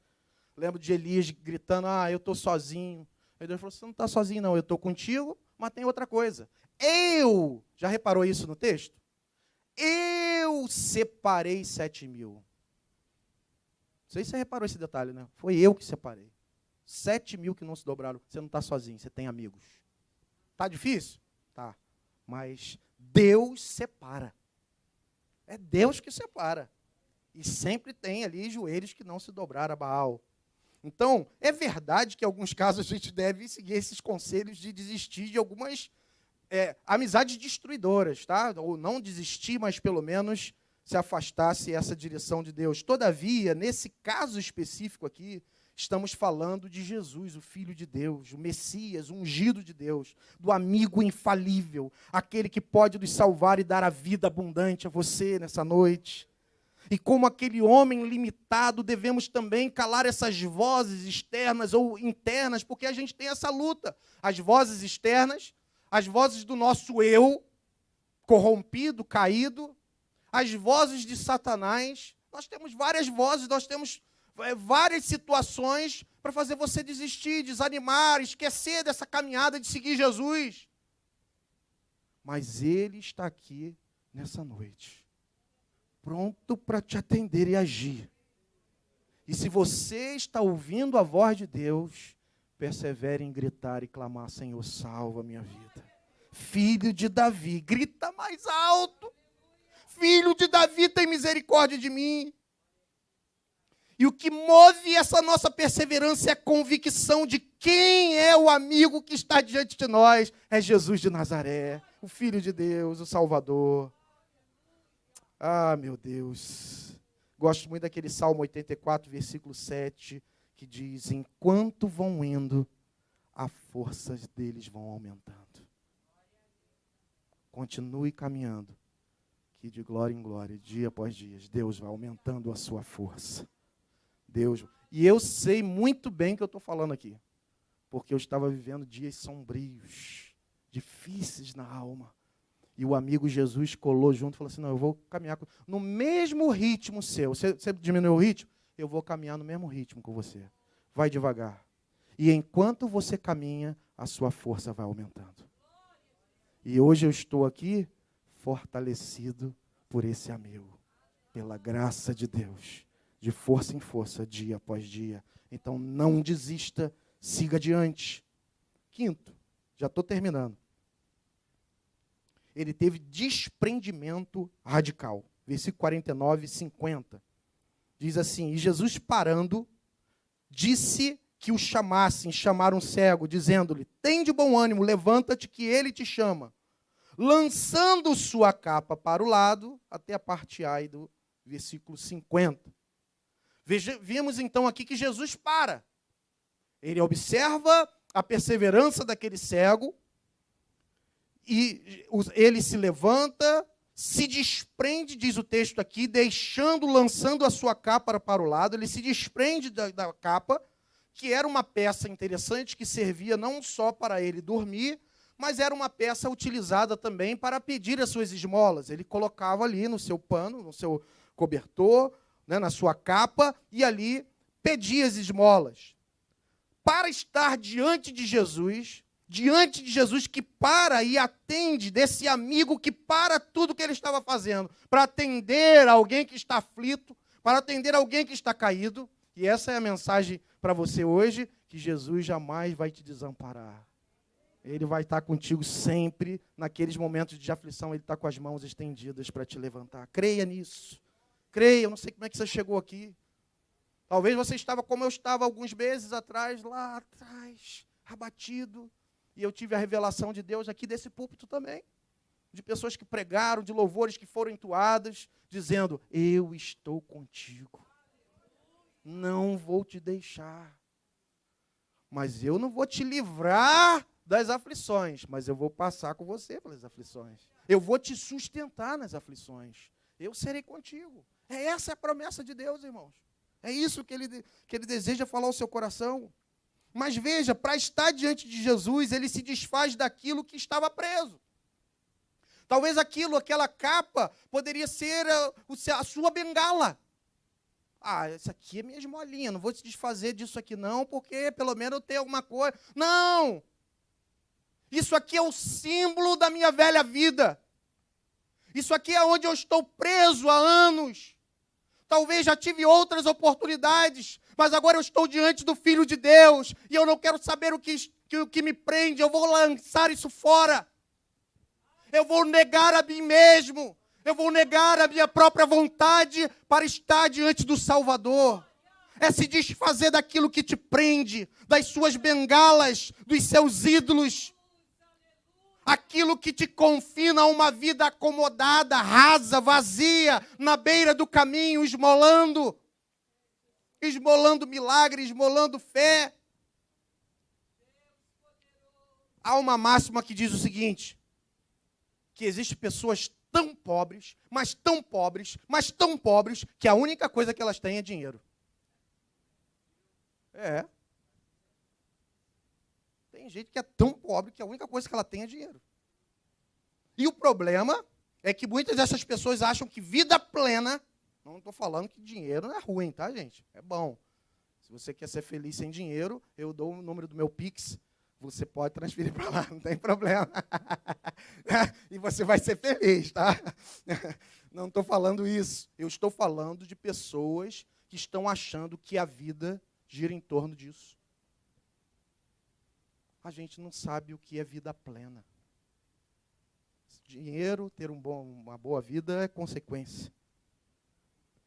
Lembro de Elias gritando: eu estou sozinho. Aí Deus falou: você não está sozinho não, eu estou contigo, mas tem outra coisa. Já reparou isso no texto? Eu separei 7.000. Não sei se você reparou esse detalhe, né? Foi eu que separei. 7.000 que não se dobraram. Você não está sozinho, você tem amigos. Tá difícil? Tá. Mas Deus separa. É Deus que separa. E sempre tem ali joelhos que não se dobraram a Baal. Então, é verdade que em alguns casos a gente deve seguir esses conselhos de desistir de algumas amizades destruidoras, tá? Ou não desistir, mas pelo menos se afastasse essa direção de Deus. Todavia, nesse caso específico aqui, estamos falando de Jesus, o Filho de Deus, o Messias, o ungido de Deus, do amigo infalível, aquele que pode nos salvar e dar a vida abundante a você nessa noite. E como aquele homem limitado, devemos também calar essas vozes externas ou internas, porque a gente tem essa luta. As vozes externas, as vozes do nosso eu, corrompido, caído, as vozes de Satanás. Nós temos várias vozes, nós temos várias situações para fazer você desistir, desanimar, esquecer dessa caminhada de seguir Jesus. Mas Ele está aqui nessa noite, pronto para te atender e agir. E se você está ouvindo a voz de Deus, persevere em gritar e clamar: Senhor, salva a minha vida. Filho de Davi, grita mais alto. Filho de Davi, tem misericórdia de mim. E o que move essa nossa perseverança é a convicção de quem é o amigo que está diante de nós. É Jesus de Nazaré, o Filho de Deus, o Salvador. Ah, meu Deus. Gosto muito daquele Salmo 84, versículo 7, que diz: enquanto vão indo, as forças deles vão aumentando. Continue caminhando, que de glória em glória, dia após dia, Deus vai aumentando a sua força. Deus. E eu sei muito bem o que eu estou falando aqui, porque eu estava vivendo dias sombrios, difíceis na alma. E o amigo Jesus colou junto e falou assim: não, eu vou caminhar no mesmo ritmo seu. Você diminuiu o ritmo? Eu vou caminhar no mesmo ritmo com você. Vai devagar. E enquanto você caminha, a sua força vai aumentando. E hoje eu estou aqui fortalecido por esse amigo, pela graça de Deus, de força em força, dia após dia. Então não desista, siga adiante. Quinto, já estou terminando. Ele teve desprendimento radical. Versículo 49 e 50. Diz assim: e Jesus parando, disse que o chamassem, chamaram um cego, dizendo-lhe: tem de bom ânimo, levanta-te que ele te chama. Lançando sua capa para o lado, até a parte A do versículo 50. Vimos então aqui que Jesus para. Ele observa a perseverança daquele cego, e ele se levanta, se desprende, diz o texto aqui, lançando a sua capa para o lado, ele se desprende da capa, que era uma peça interessante que servia não só para ele dormir, mas era uma peça utilizada também para pedir as suas esmolas. Ele colocava ali no seu pano, no seu cobertor, né, na sua capa, e ali pedia as esmolas. Para estar diante de Jesus que para e atende, desse amigo que para tudo que ele estava fazendo, para atender alguém que está aflito, para atender alguém que está caído. E essa é a mensagem para você hoje, que Jesus jamais vai te desamparar. Ele vai estar contigo sempre, naqueles momentos de aflição, ele está com as mãos estendidas para te levantar. Creia nisso. Creia, eu não sei como é que você chegou aqui. Talvez você estava como eu estava alguns meses atrás, lá atrás, abatido. E eu tive a revelação de Deus aqui desse púlpito também. De pessoas que pregaram, de louvores que foram entoadas, dizendo: eu estou contigo. Não vou te deixar. Mas eu não vou te livrar das aflições, mas eu vou passar com você pelas aflições. Eu vou te sustentar nas aflições. Eu serei contigo. Essa é a promessa de Deus, irmãos. É isso que ele deseja falar ao seu coração. Mas veja, para estar diante de Jesus, ele se desfaz daquilo que estava preso. Talvez aquela capa, poderia ser a sua bengala. Isso aqui é minha esmolinha, não vou te desfazer disso aqui não, porque pelo menos eu tenho alguma coisa. Não! Isso aqui é o símbolo da minha velha vida. Isso aqui é onde eu estou preso há anos. Talvez já tive outras oportunidades, mas agora eu estou diante do Filho de Deus, e eu não quero saber o que me prende, eu vou lançar isso fora. Eu vou negar a mim mesmo, eu vou negar a minha própria vontade para estar diante do Salvador. É se desfazer daquilo que te prende, das suas bengalas, dos seus ídolos. Aquilo que te confina a uma vida acomodada, rasa, vazia, na beira do caminho, esmolando milagre, esmolando fé. Há uma máxima que diz o seguinte, que existem pessoas tão pobres, mas tão pobres, mas tão pobres, que a única coisa que elas têm é dinheiro. Tem gente que é tão pobre que a única coisa que ela tem é dinheiro. E o problema é que muitas dessas pessoas acham que vida plena, não estou falando que dinheiro não é ruim, tá, gente? É bom. Se você quer ser feliz sem dinheiro, eu dou o número do meu Pix, você pode transferir para lá, não tem problema. E você vai ser feliz, tá? Não estou falando isso. Eu estou falando de pessoas que estão achando que a vida gira em torno disso. A gente não sabe o que é vida plena. Dinheiro, ter uma boa vida é consequência.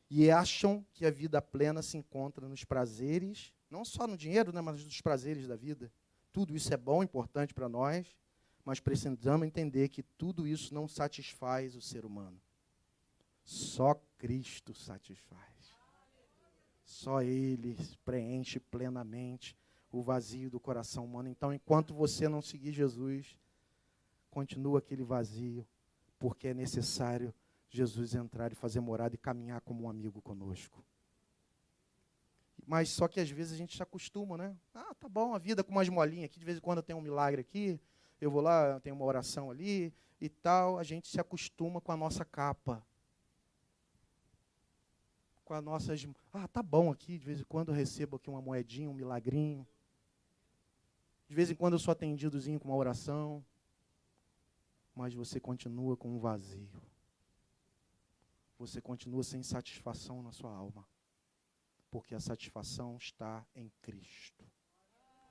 E acham que a vida plena se encontra nos prazeres, não só no dinheiro, né, mas nos prazeres da vida. Tudo isso é bom, importante para nós, mas precisamos entender que tudo isso não satisfaz o ser humano. Só Cristo satisfaz. Só Ele preenche plenamente o vazio do coração humano. Então, enquanto você não seguir Jesus, continua aquele vazio, porque é necessário Jesus entrar e fazer morada e caminhar como um amigo conosco. Mas só que às vezes a gente se acostuma, né? Tá bom, a vida com umas molinhas aqui, de vez em quando eu tenho um milagre aqui, eu vou lá, eu tenho uma oração ali e tal, a gente se acostuma com a nossa capa. Com as nossas... tá bom aqui, de vez em quando eu recebo aqui uma moedinha, um milagrinho. De vez em quando eu sou atendidozinho com uma oração. Mas você continua com um vazio. Você continua sem satisfação na sua alma. Porque a satisfação está em Cristo.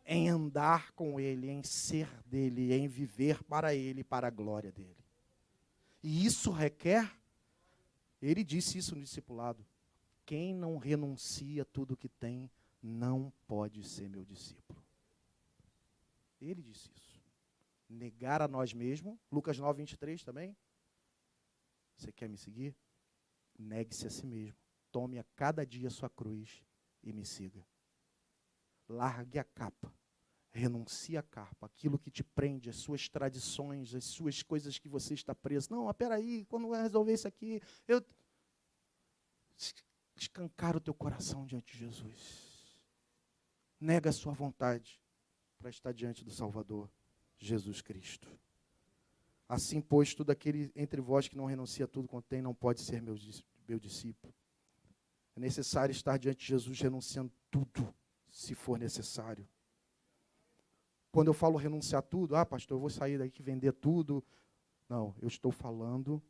em andar com Ele, em ser dele, em viver para Ele e para a glória dele. E isso requer, ele disse isso no discipulado, quem não renuncia tudo o que tem, não pode ser meu discípulo. Ele disse isso. Negar a nós mesmos, Lucas 9, 23 também. Você quer me seguir? Negue-se a si mesmo. Tome a cada dia a sua cruz e me siga. Largue a capa. Renuncie a capa. Aquilo que te prende, as suas tradições, as suas coisas que você está preso. Não, mas peraí, quando eu resolver isso aqui, escancar o teu coração diante de Jesus. Nega a sua vontade para estar diante do Salvador, Jesus Cristo. Assim, pois, todo aquele entre vós que não renuncia a tudo quanto tem, não pode ser meu discípulo. É necessário estar diante de Jesus renunciando tudo, se for necessário. Quando eu falo renunciar tudo, pastor, eu vou sair daqui e vender tudo. Não, eu estou falando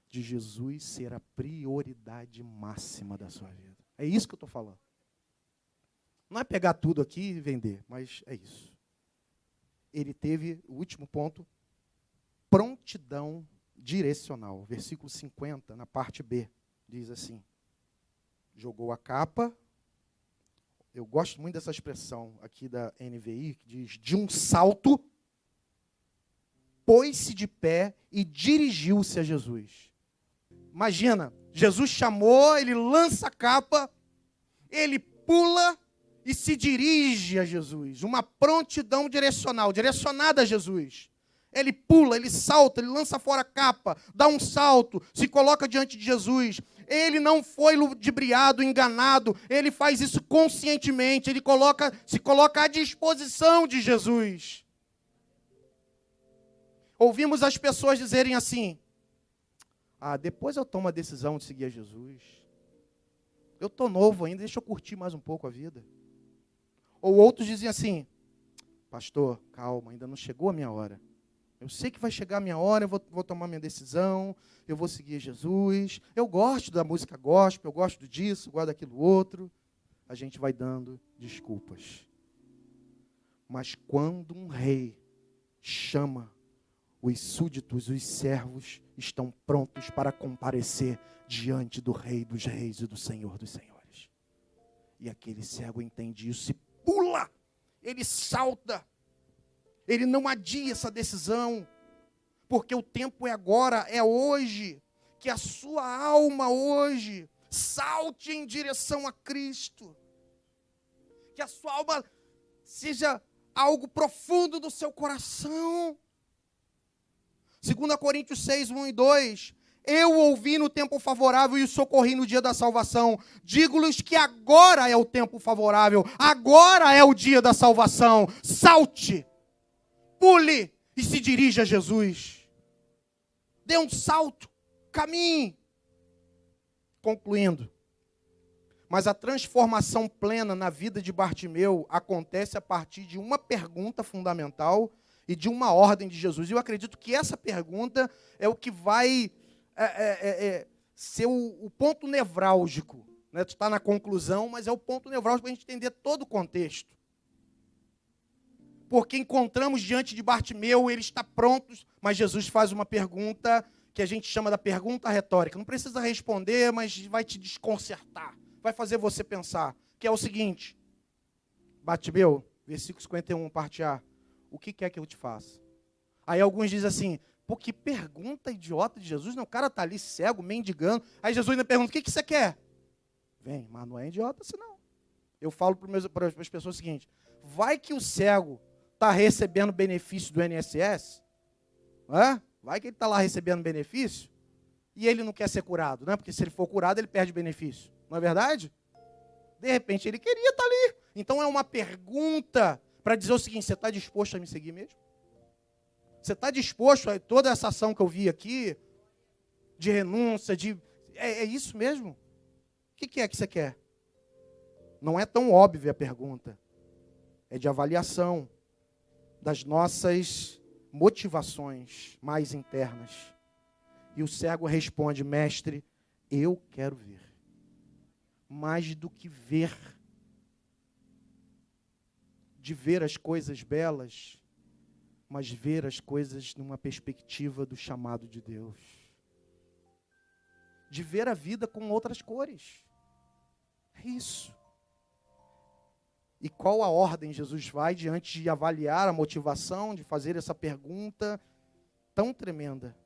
de Jesus ser a prioridade máxima da sua vida. É isso que eu estou falando. Não é pegar tudo aqui e vender, mas é isso. Ele teve, o último ponto, prontidão direcional. Versículo 50, na parte B, diz assim, jogou a capa. Eu gosto muito dessa expressão aqui da NVI, que diz, de um salto, pôs-se de pé e dirigiu-se a Jesus. Imagina, Jesus chamou, ele lança a capa, ele pula e se dirige a Jesus. Uma prontidão direcional, direcionada a Jesus. Ele pula, ele salta, ele lança fora a capa, dá um salto, se coloca diante de Jesus. Ele não foi ludibriado, enganado, ele faz isso conscientemente, ele se coloca à disposição de Jesus. Ouvimos as pessoas dizerem assim, depois eu tomo a decisão de seguir a Jesus. Eu estou novo ainda, deixa eu curtir mais um pouco a vida. Ou outros dizem assim, pastor, calma, ainda não chegou a minha hora. Eu sei que vai chegar a minha hora, eu vou tomar minha decisão, eu vou seguir Jesus. Eu gosto da música gospel, eu gosto disso, eu gosto daquilo outro. A gente vai dando desculpas. Mas quando um rei chama, os súditos, os servos, estão prontos para comparecer diante do Rei dos Reis e do Senhor dos Senhores. E aquele cego entende isso e pula, ele salta. Ele não adia essa decisão, porque o tempo é agora, é hoje, que a sua alma hoje salte em direção a Cristo, que a sua alma seja algo profundo do seu coração. 2 Coríntios 6, 1 e 2, eu ouvi no tempo favorável e o socorri no dia da salvação. Digo-lhes que agora é o tempo favorável, agora é o dia da salvação. Salte! Pule e se dirija a Jesus. Dê um salto, caminhe. Concluindo. Mas a transformação plena na vida de Bartimeu acontece a partir de uma pergunta fundamental e de uma ordem de Jesus. E eu acredito que essa pergunta é o que vai ser o ponto nevrálgico. Né? Tu está na conclusão, mas é o ponto nevrálgico para a gente entender todo o contexto. Porque encontramos diante de Bartimeu, ele está pronto, mas Jesus faz uma pergunta que a gente chama da pergunta retórica. Não precisa responder, mas vai te desconcertar. Vai fazer você pensar. Que é o seguinte. Bartimeu, versículo 51, parte A. O que quer que eu te faça? Aí alguns dizem assim, pô, que pergunta idiota de Jesus. Não, o cara está ali cego, mendigando. Aí Jesus ainda pergunta, o que você quer? Vem, mas não é idiota assim não. Eu falo para as pessoas o seguinte, vai que o cego está recebendo benefício do INSS, vai que ele está lá recebendo benefício, e ele não quer ser curado, né? Porque se ele for curado, ele perde benefício. Não é verdade? De repente, ele queria estar ali. Então, é uma pergunta para dizer o seguinte, você está disposto a me seguir mesmo? Você está disposto a toda essa ação que eu vi aqui, de renúncia, é isso mesmo? O que é que você quer? Não é tão óbvia a pergunta. É de avaliação das nossas motivações mais internas. E o cego responde, mestre, eu quero ver. Mais do que ver. de ver as coisas belas, mas ver as coisas numa perspectiva do chamado de Deus. De ver a vida com outras cores. É isso. E qual a ordem Jesus vai diante de avaliar a motivação, de fazer essa pergunta tão tremenda?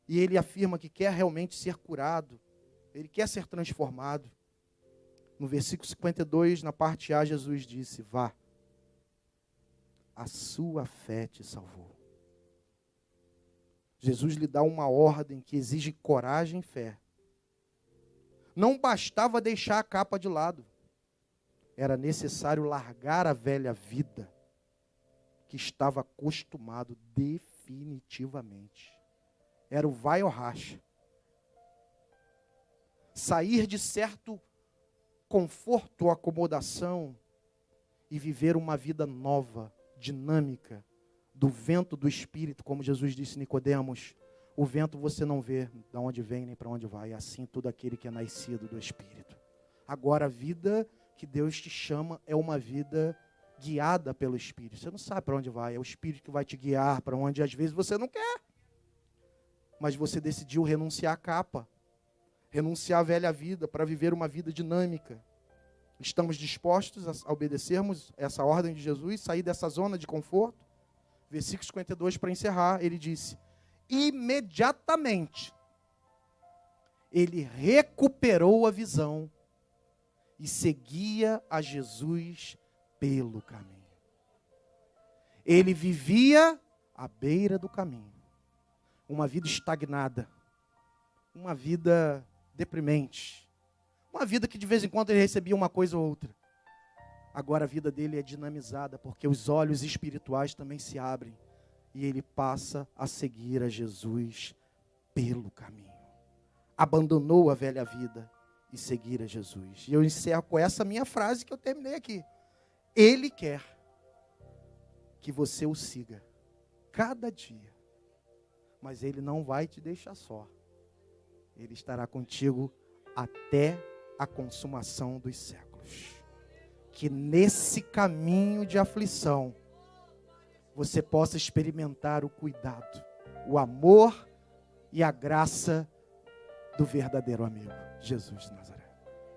E ele afirma que quer realmente ser curado. Ele quer ser transformado. No versículo 52, na parte A, Jesus disse: vá, a sua fé te salvou. Jesus lhe dá uma ordem que exige coragem e fé. Não bastava deixar a capa de lado. Era necessário largar a velha vida que estava acostumado definitivamente. Era o vai ou racha. Sair de certo conforto ou acomodação e viver uma vida nova, dinâmica, do vento do Espírito, como Jesus disse a Nicodemos. O vento você não vê de onde vem nem para onde vai. É assim todo aquele que é nascido do Espírito. Agora a vida que Deus te chama é uma vida guiada pelo Espírito. Você não sabe para onde vai, é o Espírito que vai te guiar para onde às vezes você não quer. Mas você decidiu renunciar à capa, renunciar à velha vida para viver uma vida dinâmica. Estamos dispostos a obedecermos essa ordem de Jesus, sair dessa zona de conforto? Versículo 52 para encerrar, ele disse: imediatamente ele recuperou a visão e seguia a Jesus pelo caminho. Ele vivia à beira do caminho. Uma vida estagnada. Uma vida deprimente. Uma vida que de vez em quando ele recebia uma coisa ou outra. Agora a vida dele é dinamizada, porque os olhos espirituais também se abrem. E ele passa a seguir a Jesus pelo caminho. Abandonou a velha vida e seguir a Jesus. E eu encerro com essa minha frase que eu terminei aqui. Ele quer que você o siga cada dia. Mas ele não vai te deixar só. Ele estará contigo até a consumação dos séculos. Que nesse caminho de aflição você possa experimentar o cuidado, o amor e a graça do verdadeiro amigo, Jesus de Nazaré.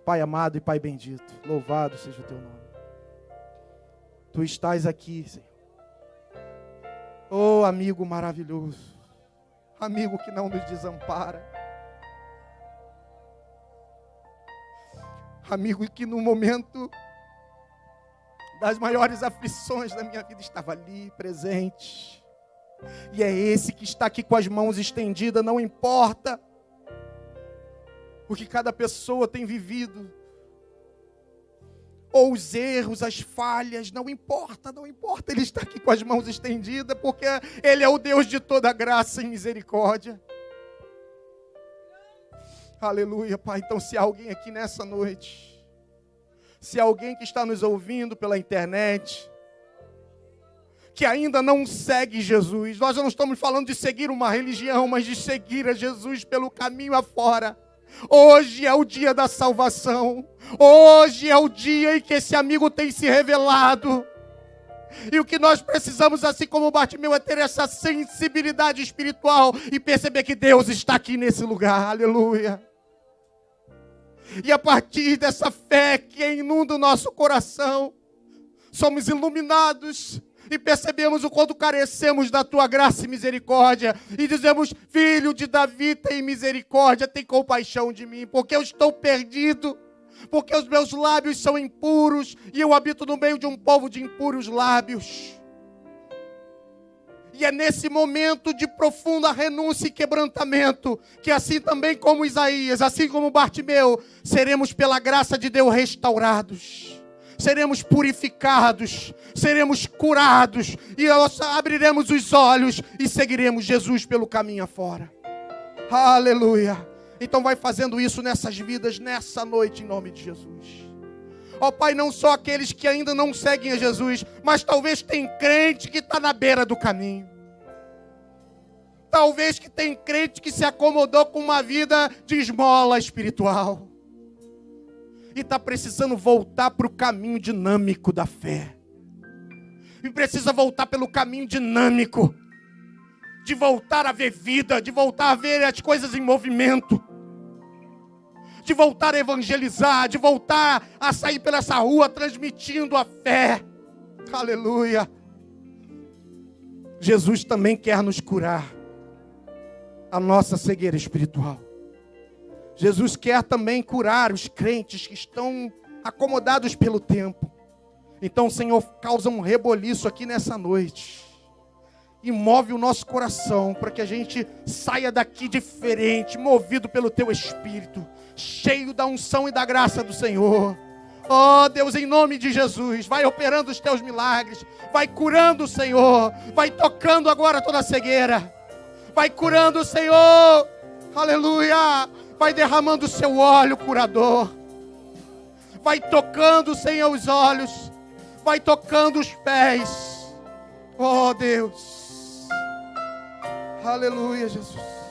Pai amado e Pai bendito, louvado seja o teu nome. Tu estás aqui, Senhor. Oh, amigo maravilhoso, amigo que não nos desampara, amigo que no momento das maiores aflições da minha vida estava ali, presente. E é esse que está aqui com as mãos estendidas, não importa o que cada pessoa tem vivido, ou os erros, as falhas, não importa, não importa. Ele está aqui com as mãos estendidas, porque Ele é o Deus de toda graça e misericórdia. Aleluia, Pai. Então, se há alguém aqui nessa noite, se há alguém que está nos ouvindo pela internet, que ainda não segue Jesus, nós não estamos falando de seguir uma religião, mas de seguir a Jesus pelo caminho afora. Hoje é o dia da salvação. Hoje é o dia em que esse amigo tem se revelado. E o que nós precisamos, assim como Bartimeu, é ter essa sensibilidade espiritual e perceber que Deus está aqui nesse lugar. Aleluia. E a partir dessa fé que inunda o nosso coração, somos iluminados e percebemos o quanto carecemos da tua graça e misericórdia. E dizemos: filho de Davi, tem misericórdia, tem compaixão de mim, porque eu estou perdido, porque os meus lábios são impuros e eu habito no meio de um povo de impuros lábios. E é nesse momento de profunda renúncia e quebrantamento que, assim também como Isaías, assim como Bartimeu, seremos pela graça de Deus restaurados, seremos purificados, seremos curados, e nós abriremos os olhos e seguiremos Jesus pelo caminho afora. Aleluia! Então vai fazendo isso nessas vidas, nessa noite, em nome de Jesus. Ó Pai, não só aqueles que ainda não seguem a Jesus, mas talvez tem crente que está na beira do caminho. Talvez que tem crente que se acomodou com uma vida de esmola espiritual. E está precisando voltar para o caminho dinâmico da fé. e precisa voltar pelo caminho dinâmico, de voltar a ver vida, de voltar a ver as coisas em movimento, de voltar a evangelizar, de voltar a sair pela essa rua transmitindo a fé. Aleluia. Jesus também quer nos curar a nossa cegueira espiritual. Jesus quer também curar os crentes que estão acomodados pelo tempo. Então, Senhor, causa um reboliço aqui nessa noite e move o nosso coração para que a gente saia daqui diferente, movido pelo Teu Espírito, cheio da unção e da graça do Senhor. Oh, Deus, em nome de Jesus, vai operando os Teus milagres, vai curando, Senhor, vai tocando agora toda a cegueira, vai curando, Senhor, aleluia, vai derramando o Seu óleo curador, vai tocando, Senhor, os olhos, vai tocando os pés. Oh, Deus, aleluia, Jesus.